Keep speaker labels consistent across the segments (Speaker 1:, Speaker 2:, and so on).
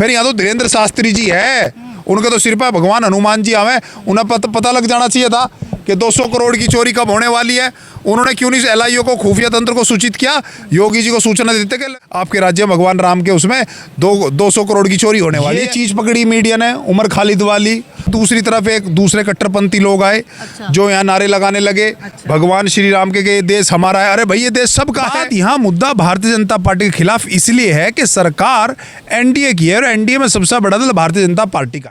Speaker 1: फिर यहाँ तो धीरेन्द्र शास्त्री जी है, उनके तो सिर पर भगवान हनुमान जी आवे, उन्हें पता लग जाना चाहिए था कि 200 करोड़ की चोरी कब होने वाली है। उन्होंने क्यों नहीं एलआईओ को, खुफिया तंत्र को सूचित किया, योगी जी को सूचना देते कि आपके राज्य में भगवान राम के उसमें 200 करोड़ की चोरी होने वाली है। ये चीज पकड़ी मीडिया ने, उमर खालिद वाली। दूसरी तरफ एक दूसरे कट्टरपंथी लोग आए जो यहाँ नारे लगाने लगे, भगवान श्री राम के ये देश हमारा है। अरे भाई ये देश सबका है। यहाँ मुद्दा भारतीय जनता पार्टी के खिलाफ इसलिए है कि सरकार एनडीए की है और एनडीए में सबसे बड़ा दल भारतीय जनता पार्टी का।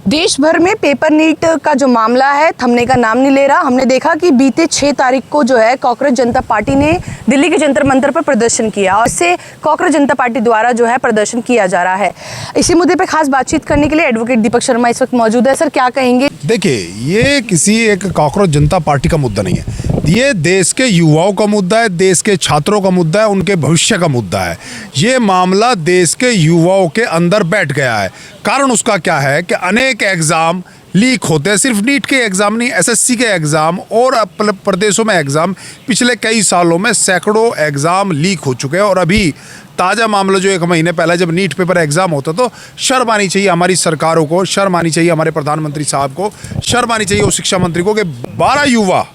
Speaker 2: देश भर में पेपर नीट का जो मामला है थमने का नाम नहीं ले रहा। हमने देखा कि बीते 6 तारीख को जो है कांग्रेस जनता पार्टी ने दिल्ली के जंतर मंतर पर प्रदर्शन किया और इससे कांग्रेस जनता पार्टी द्वारा जो है प्रदर्शन किया जा रहा है। इसी मुद्दे पर खास बातचीत करने के लिए एडवोकेट दीपक शर्मा इस वक्त मौजूद है। सर, क्या कहेंगे?
Speaker 1: देखिए, ये किसी एक कांग्रेस जनता पार्टी का मुद्दा नहीं है, ये देश के युवाओं का मुद्दा है, देश के छात्रों का मुद्दा है, उनके भविष्य का मुद्दा है। ये मामला देश के युवाओं के अंदर बैठ गया है। कारण उसका क्या है कि अनेक एग्जाम लीक होते हैं, सिर्फ नीट के एग्जाम नहीं, एसएससी के एग्जाम और प्रदेशों में एग्जाम, पिछले कई सालों में सैकड़ों एग्जाम लीक हो चुके हैं। और अभी ताज़ा मामला जो 1 महीने पहले जब नीट पेपर एग्जाम होता तो शर्म आनी चाहिए हमारी सरकारों को, शर्म आनी चाहिए हमारे प्रधानमंत्री साहब को, शर्म आनी चाहिए उस शिक्षा मंत्री को कि 12 युवा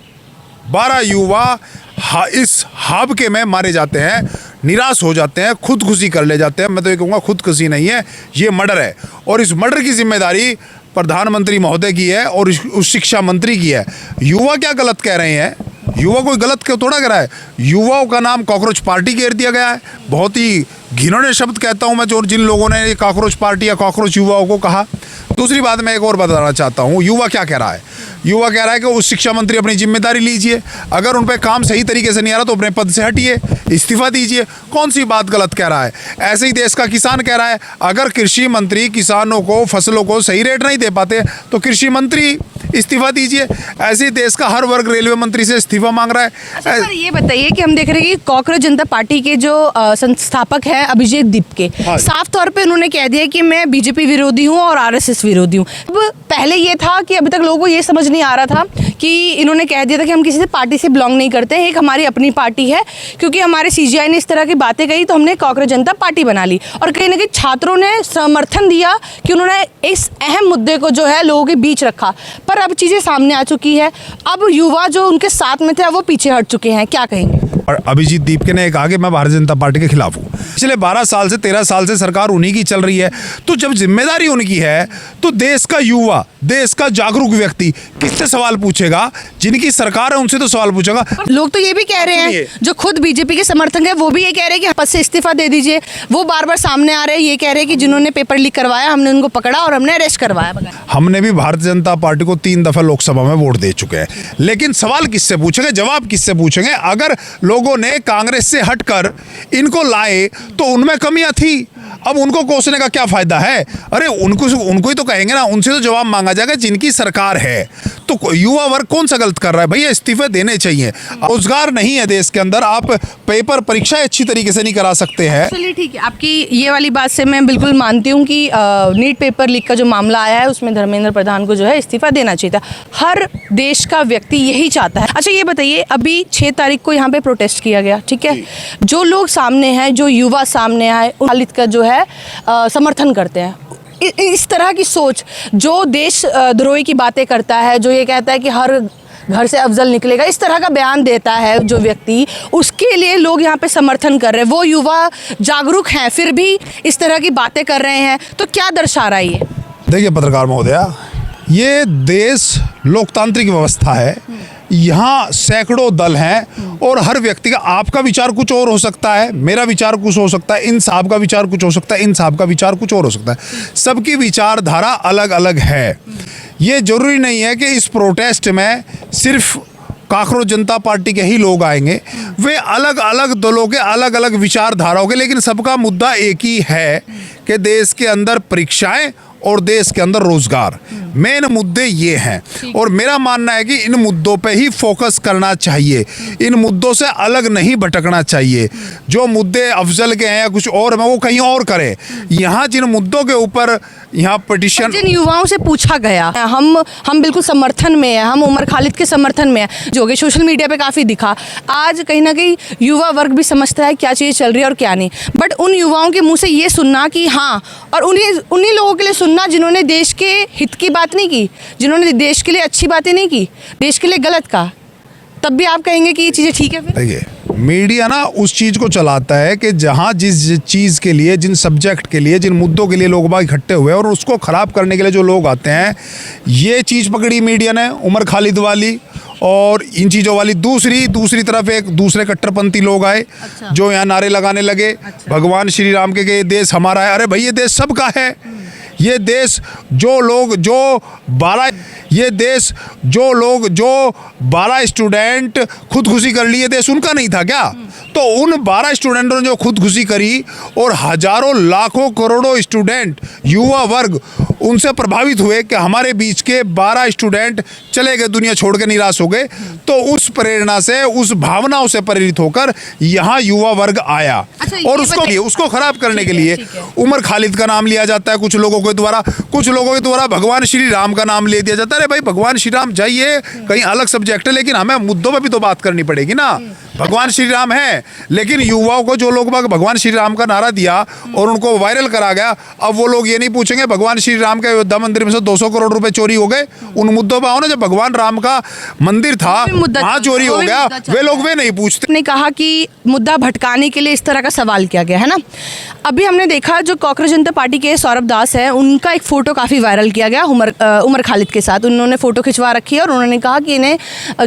Speaker 1: इस हाबके में मारे जाते हैं, निराश हो जाते हैं, खुदकुशी कर ले जाते हैं। मैं तो ये कहूँगा खुदकुशी नहीं है, ये मर्डर है और इस मर्डर की जिम्मेदारी प्रधानमंत्री महोदय की है और उस शिक्षा मंत्री की है। युवा क्या गलत कह रहे हैं? युवा कोई गलत क्यों थोड़ा कह रहा है? युवाओं का नाम कॉकरोच पार्टी घेर दिया गया है। बहुत ही घिनौने शब्द कहता हूँ मैं जो जिन लोगों ने ये कॉकरोच पार्टी या कॉकरोच युवाओं को कहा। दूसरी बात मैं एक और बताना चाहता हूँ, युवा क्या कह रहा है? युवा कह रहा है कि उस शिक्षा मंत्री अपनी जिम्मेदारी लीजिए, अगर उन पर काम सही तरीके से नहीं आ रहा तो अपने पद से हटिए, इस्तीफा दीजिए। कौन सी बात गलत कह रहा है? ऐसे ही देश का किसान कह रहा है, अगर कृषि मंत्री किसानों को फसलों को सही रेट नहीं दे पाते तो कृषि मंत्री इस्तीफा दीजिए। ऐसे ही देश का हर वर्ग रेलवे मंत्री से इस्तीफा मांग रहा है।
Speaker 2: अच्छा सर, ये बताइए कि हम देख रहे हैं कि कांग्रेस जनता पार्टी के जो संस्थापक हैं अभिषेक दीप साफ तौर पे उन्होंने कह दिया कि मैं बीजेपी विरोधी हूँ और आरएसएस विरोधी हूँ। अब पहले ये था कि अभी तक लोगों को ये समझ नहीं आ रहा था कि इन्होंने कह दिया था कि हम किसी से पार्टी से बिलोंग नहीं करते हैं, एक हमारी अपनी पार्टी है। क्योंकि हमारे सीजीआई ने इस तरह की बातें कही तो हमने कांग्रेस जनता पार्टी बना ली और कहीं ना कहीं छात्रों ने समर्थन दिया कि उन्होंने इस अहम मुद्दे को जो है लोगों के बीच रखा। पर अब चीज़ें सामने आ चुकी है, अब युवा जो उनके साथ में थे वो पीछे हट चुके हैं, क्या कहेंगे?
Speaker 1: और अभिजीत दीपके ने कहा कि मैं भारतीय जनता पार्टी के खिलाफ हूँ। पिछले 12 साल से 13 साल से सरकार उन्हीं की चल रही है, तो जब जिम्मेदारी उनकी है तो देश का युवा, देश का जागरूक व्यक्ति किससे सवाल पूछेगा? जिनकी सरकार है उनसे तो सवाल पूछेगा।
Speaker 2: लोग तो ये भी कह रहे हैं, जो खुद बीजेपी के समर्थक है वो भी ये कह रहे हैं कि पद से इस्तीफा दे दीजिए। वो बार बार सामने आ रहे हैं, ये कह रहे हैं कि जिन्होंने पेपर लीक करवाया हमने उनको पकड़ा और हमने अरेस्ट करवाया।
Speaker 1: हमने भी भारतीय जनता पार्टी को 3 दफा लोकसभा में वोट दे चुके हैं, लेकिन सवाल किससे पूछेंगे, जवाब किससे पूछेंगे? अगर लोगों ने कांग्रेस से हटकर इनको लाए तो उनमें कमियां थी, अब उनको कोसने का क्या फायदा है? अरे उनको ही तो कहेंगे ना, उनसे तो जवाब मांगा जाएगा जिनकी सरकार है। तो युवा वर्ग कौन सा गलत कर रहा है? भैया इस्तीफे देने चाहिए। रोजगार नहीं है देश के अंदर, आप पेपर परीक्षाएं अच्छी तरीके से नहीं करा सकते हैं।
Speaker 2: चलिए ठीक है, आपकी ये वाली बात से मैं बिल्कुल मानती हूँ कि नीट पेपर लीक का जो मामला आया है उसमें धर्मेंद्र प्रधान को जो है इस्तीफा देना चाहिए था। हर देश का व्यक्ति यही चाहता है। अच्छा ये बताइए, अभी 6 तारीख को यहाँ पे प्रोटेस्ट किया गया, ठीक है, जो लोग सामने हैं, जो युवा सामने आए, खालिद का जो है समर्थन करते हैं। इस तरह की सोच जो देश द्रोही की बातें करता है, जो ये कहता है कि हर घर से अफजल निकलेगा, इस तरह का बयान देता है जो व्यक्ति, उसके लिए लोग यहाँ पे समर्थन कर रहे हैं। वो युवा जागरूक हैं फिर भी इस तरह की बातें कर रहे हैं, तो क्या दर्शा रहा है ये?
Speaker 1: देखिए पत्रकार महोदया, ये देश लोकतांत्रिक व्यवस्था है, यहाँ सैकड़ों दल हैं और हर व्यक्ति का, आपका विचार कुछ और हो सकता है, मेरा विचार कुछ हो सकता है, इन साहब का विचार कुछ हो सकता है, इन साहब का विचार कुछ और हो सकता है। सबकी विचारधारा अलग अलग है। ये जरूरी नहीं है कि इस प्रोटेस्ट में सिर्फ कांग्रेस जनता पार्टी के ही लोग आएंगे, वे अलग अलग दलों के अलग अलग विचारधाराओं के, लेकिन सबका मुद्दा एक ही है कि देश के अंदर परीक्षाएं और देश के अंदर रोजगार, मेन मुद्दे ये हैं। और मेरा मानना है कि इन मुद्दों पे ही फोकस करना चाहिए, इन मुद्दों से अलग नहीं भटकना चाहिए। जो मुद्दे अफजल के हैं या कुछ और में वो कहीं और करें। यहाँ जिन मुद्दों के ऊपर यहाँ पिटिशन,
Speaker 2: जिन युवाओं से पूछा गया, हम बिल्कुल समर्थन में है, हम उमर खालिद के समर्थन में है, जो कि सोशल मीडिया पे काफ़ी दिखा। आज कहीं ना कहीं युवा वर्ग भी समझता है क्या चीज़ चल रही है और क्या नहीं, बट उन युवाओं के मुंह से ये सुनना कि हाँ, और उन्हीं लोगों के लिए सुनना जिन्होंने देश के हित की बात नहीं की, जिन्होंने देश के लिए अच्छी बातें नहीं की, देश के लिए गलत कहा, तब भी आप कहेंगे कि ये चीज़ें ठीक है। फिर
Speaker 1: देखिए, मीडिया ना उस चीज़ को चलाता है कि जहाँ जिस चीज़ के लिए, जिन सब्जेक्ट के लिए, जिन मुद्दों के लिए लोग बाग इकट्ठे हुए हैं और उसको ख़राब करने के लिए जो लोग आते हैं, ये चीज़ पकड़ी मीडिया ने उमर खालिद वाली और इन चीज़ों वाली। दूसरी तरफ एक दूसरे कट्टरपंथी लोग आए।
Speaker 2: अच्छा।
Speaker 1: जो यहाँ नारे लगाने लगे, भगवान श्री राम के ये देश हमारा है। अरे भाई, ये देश सबका है। ये देश जो 12 स्टूडेंट खुदकुशी कर लिए, देश उनका नहीं था क्या? तो उन 12 स्टूडेंटों ने जो खुदकुशी करी और हजारों लाखों करोड़ों स्टूडेंट, युवा वर्ग उनसे प्रभावित हुए कि हमारे बीच के 12 स्टूडेंट चले गए, दुनिया छोड़ के निराश हो गए। तो उस प्रेरणा से, उस भावनाओं से प्रेरित होकर यहाँ युवा वर्ग आया।
Speaker 2: अच्छा,
Speaker 1: और उसको खराब करने के लिए उमर खालिद का नाम लिया जाता है कुछ लोगों के द्वारा भगवान श्री राम का नाम ले दिया जाता है। अरे भाई, भगवान श्री राम जाइए, कहीं अलग सब्जेक्ट है, लेकिन हमें मुद्दों पे भी तो बात करनी पड़ेगी ना। भगवान श्री राम है, लेकिन युवाओं को जो लोग भगवान श्री राम का नारा दिया और उनको वायरल करा गया, अब वो लोग ये नहीं पूछेंगे भगवान श्री राम के अयोध्या मंदिर में से 200 करोड़ रुपए चोरी हो गए। उन मुद्दों पर आओ ना, जब भगवान राम का मंदिर था वहां चोरी हो गया, वे नहीं पूछते।
Speaker 2: ने कहा कि मुद्दा भटकाने के लिए इस तरह का सवाल किया गया है ना। अभी हमने देखा जो कांग्रेस जनता पार्टी के सौरभ दास है, उनका एक फोटो काफ़ी वायरल किया गया उमर खालिद के साथ। उन्होंने फोटो खिंचवा रखी है और उन्होंने कहा कि इन्हें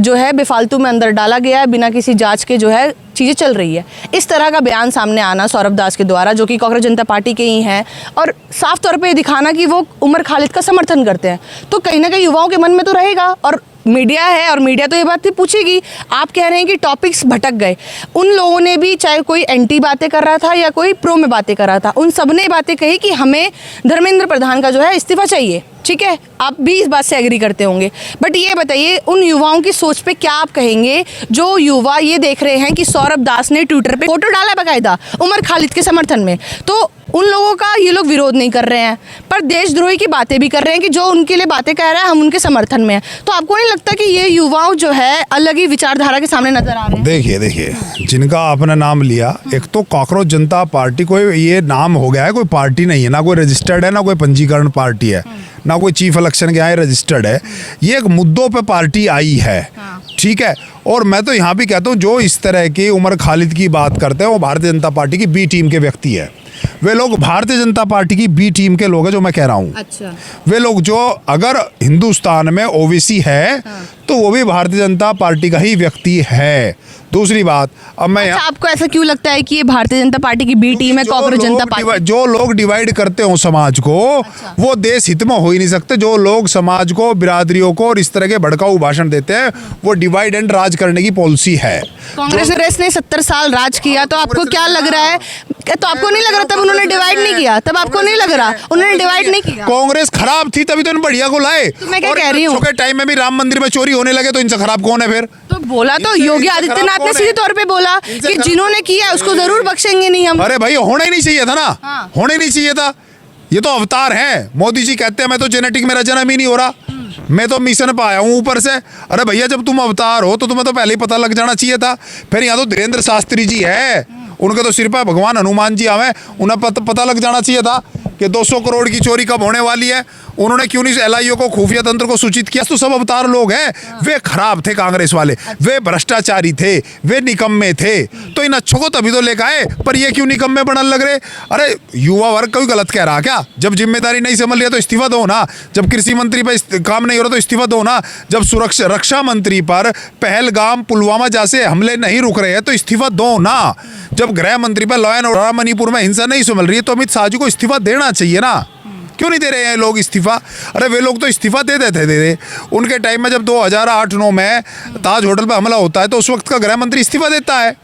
Speaker 2: जो है बेफालतू में अंदर डाला गया है, बिना किसी जांच के जो है चीज़ें चल रही है। इस तरह का बयान सामने आना सौरभ दास के द्वारा, जो कि कांग्रेस जनता पार्टी के ही हैं, और साफ तौर पे दिखाना कि वो उमर खालिद का समर्थन करते हैं, तो कहीं ना कहीं युवाओं के मन में तो रहेगा। और मीडिया है, और मीडिया तो ये बात भी पूछेगी। आप कह रहे हैं कि टॉपिक्स भटक गए, उन लोगों ने भी, चाहे कोई एंटी बातें कर रहा था या कोई प्रो में बातें कर रहा था, उन सब ने बातें कही कि हमें धर्मेंद्र प्रधान का जो है इस्तीफा चाहिए। ठीक है, आप भी इस बात से एग्री करते होंगे, बट ये बताइए उन युवाओं की सोच पे क्या आप कहेंगे जो युवा ये देख रहे हैं कि सौरभ दास ने ट्विटर पे फोटो डाला बाकायदा उमर खालिद के समर्थन में, तो उन लोगों का ये लोग विरोध नहीं कर रहे हैं, पर देशद्रोही की बातें भी कर रहे हैं कि जो उनके लिए बातें कह रहा है हम उनके समर्थन में हैं। तो आपको नहीं लगता कि ये युवाओं जो है अलग ही विचारधारा के सामने नजर आ रहे हैं?
Speaker 1: देखिए, जिनका आपने नाम लिया, एक तो कांग्रेस जनता पार्टी कोई ये नाम हो गया है, कोई पार्टी नहीं है, ना कोई रजिस्टर्ड है, ना कोई पंजीकरण पार्टी है, ना कोई चीफ इलेक्शन के यहाँ रजिस्टर्ड है। ये एक मुद्दों पे पार्टी आई है। ठीक है, और मैं तो यहाँ भी कहता हूँ जो इस तरह की उमर खालिद की बात करते हैं वो भारतीय जनता पार्टी की बी टीम के व्यक्ति है। वे लोग भारतीय जनता पार्टी की बी टीम के लोग हैं, जो मैं कह रहा हूँ।
Speaker 2: अच्छा।
Speaker 1: वे लोग जो अगर हिंदुस्तान में ओबीसी है तो वो भी भारतीय जनता पार्टी का ही व्यक्ति है। दूसरी बात, अब मैं
Speaker 2: अच्छा, आपको ऐसा क्यों लगता है कि ये भारतीय जनता पार्टी की बी टीम है कांग्रेस जनता पार्टी?
Speaker 1: जो लोग डिवाइड करते हो समाज को, वो देश हित में हो ही नहीं सकते। जो लोग समाज को, बिरादरियों को और इस तरह के भड़काऊ भाषण देते हैं, वो डिवाइड एंड राज करने की पॉलिसी है।
Speaker 2: कांग्रेस ने 70 साल राज किया, तो आपको क्या लग रहा है? तो आपको नहीं लग रहा तब उन्होंने डिवाइड नहीं किया? तब आपको नहीं लग रहा उन्होंने डिवाइड नहीं किया?
Speaker 1: कांग्रेस खराब थी तभी तो इन बढ़िया को लाए।
Speaker 2: तो मैं क्या कह रही हूँ,
Speaker 1: टाइम में भी राम मंदिर में चोरी होने लगे, तो इनसे खराब कौन है फिर?
Speaker 2: तो बोला तो योगी आदित्यनाथ ने सीधे तौर पे बोला कि जिन्होंने किया उसको जरूर बख्शेंगे नहीं हम।
Speaker 1: अरे भाई, होना ही नहीं चाहिए था ना।
Speaker 2: हाँ।
Speaker 1: होना ही नहीं चाहिए था। ये तो अवतार है। मोदी जी कहते हैं मैं तो जेनेटिक, मेरा जन्म ही नहीं हो रहा, मैं तो मिशन पे आया हूँ ऊपर से। अरे भैया, जब तुम अवतार हो तो तुम्हें तो पहले ही पता लग जाना चाहिए था। फिर यहाँ तो धीरेन्द्र शास्त्री जी है, उनके तो सिर पर भगवान हनुमान जी आवे, उन्हें पता लग जाना चाहिए था कि 200 करोड़ की चोरी कब होने वाली है। उन्होंने क्यों नहीं एलआईओ को, खुफिया तंत्र को सूचित किया? तो सब अवतार लोग हैं। वे खराब थे कांग्रेस वाले, वे भ्रष्टाचारी थे, वे निकम्मे थे, तो इन अच्छों को तभी तो लेकर आए। पर ये क्यों निकम्मे बनने लग रहे? अरे युवा वर्ग कोई गलत कह रहा क्या? जब जिम्मेदारी नहीं संभल लिया तो इस्तीफा दो ना। जब कृषि मंत्री पर काम नहीं हो रहा तो इस्तीफा दो ना। जब सुरक्षा रक्षा मंत्री पर पहलगाम, पुलवामा जैसे हमले नहीं रुक रहे हैं तो इस्तीफा दो ना। जब गृह मंत्री पर लॉ एंड ऑर्डर, मणिपुर में हिंसा नहीं संभल रही है तो अमित शाह जी को इस्तीफा देना चाहिए ना। क्यों नहीं दे रहे हैं लोग इस्तीफा? अरे वे लोग तो इस्तीफा दे देते थे। उनके टाइम में जब 2008-9 में ताज होटल पे हमला होता है तो उस वक्त का गृह मंत्री इस्तीफा देता है।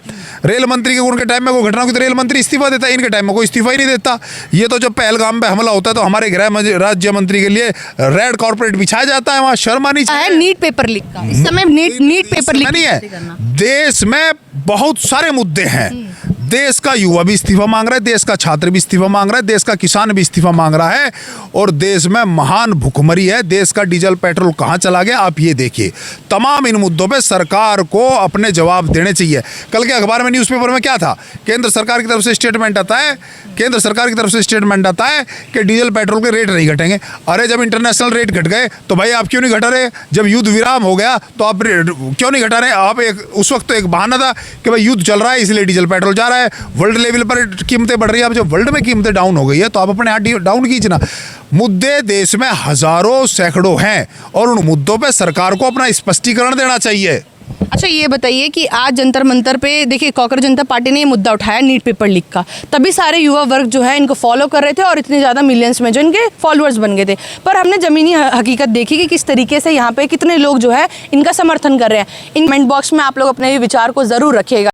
Speaker 1: रेल मंत्री के उनके टाइम में कोई घटना होगी तो रेल मंत्री इस्तीफा देता है, इनके टाइम में कोई इस्तीफा ही नहीं देता। ये तो जब पहलगाम पे हमला होता है तो हमारे गृह राज्य मंत्री के लिए रेड कॉर्पोरेट बिछाया जाता है, वहाँ शर्म आनी चाहिए।
Speaker 2: नीट पेपर लीक का इस समय नीट पेपर लीक
Speaker 1: नहीं है, देश में बहुत सारे मुद्दे हैं। देश का युवा भी इस्तीफा मांग रहा है, देश का छात्र भी इस्तीफा मांग रहा है, देश का किसान भी इस्तीफा मांग रहा है, और देश में महान भुखमरी है। देश का डीजल पेट्रोल कहाँ चला गया आप ये देखिए। तमाम इन मुद्दों पे सरकार को अपने जवाब देने चाहिए। कल के अखबार में न्यूज़पेपर में क्या था? केंद्र सरकार की तरफ से स्टेटमेंट आता है, कि डीजल पेट्रोल के रेट नहीं घटेंगे। अरे जब इंटरनेशनल रेट घट गए तो भाई आप क्यों नहीं घटा रहे? जब युद्ध विराम हो गया तो आप क्यों नहीं घटा रहे? आप उस वक्त तो एक बहाना था कि भाई युद्ध चल रहा है इसलिए डीजल पेट्रोल जा रहा है, वर्ल्ड लेवल पर कीमतें बढ़ रही है। अब जब वर्ल्ड में कीमतें डाउन हो गई है तो आप अपने हाथ डाउन कीजिए ना। मुद्दे देश में हजारों सैकड़ों हैं और उन मुद्दों पे सरकार को अपना स्पष्टीकरण देना चाहिए।
Speaker 2: अच्छा ये बताइए कि आज जंतर मंतर पे देखिए कांग्रेस जनता पार्टी ने ये मुद्दा उठाया नीट पेपर लीक का, तभी सारे युवा वर्ग जो है इनको फॉलो कर रहे थे और इतने ज़्यादा मिलियंस में जो इनके फॉलोअर्स बन गए थे। पर हमने ज़मीनी हकीकत देखी कि किस तरीके से यहाँ पे कितने लोग जो है इनका समर्थन कर रहे हैं। इन कमेंट बॉक्स में आप लोग अपने विचार को ज़रूर रखिएगा।